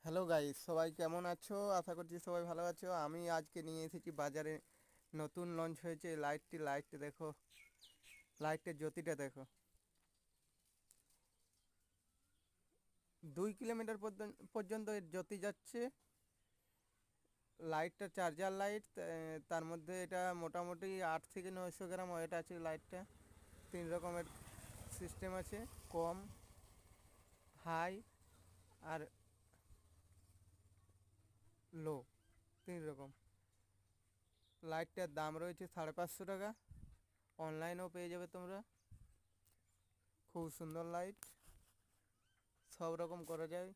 Hello guys, সবাই কেমন আছো? আশা করছি সবাই ভালো আছো। আমি আজকে নিয়ে এসেছি বাজারে। নতুন লঞ্চ হয়েছে এই লাইটটি দেখো। লাইটের জ্যোতিটা দেখো। 2 কিলোমিটার পর্যন্ত এর জ্যোতি যাচ্ছে। লাইটটা চার্জার লাইট। তার মধ্যে এটা মোটামুটি 8 থেকে 900 গ্রাম ওয়েট আছে লাইটটা। 3 রকমের সিস্টেম আছে, কম, হাই আর লো, 3 রকম। লাইটটার দাম রয়েছে 550 টাকা। অনলাইনেও পেয়ে যাবে তোমরা। খুব সুন্দর লাইট, সব রকম করা যায়।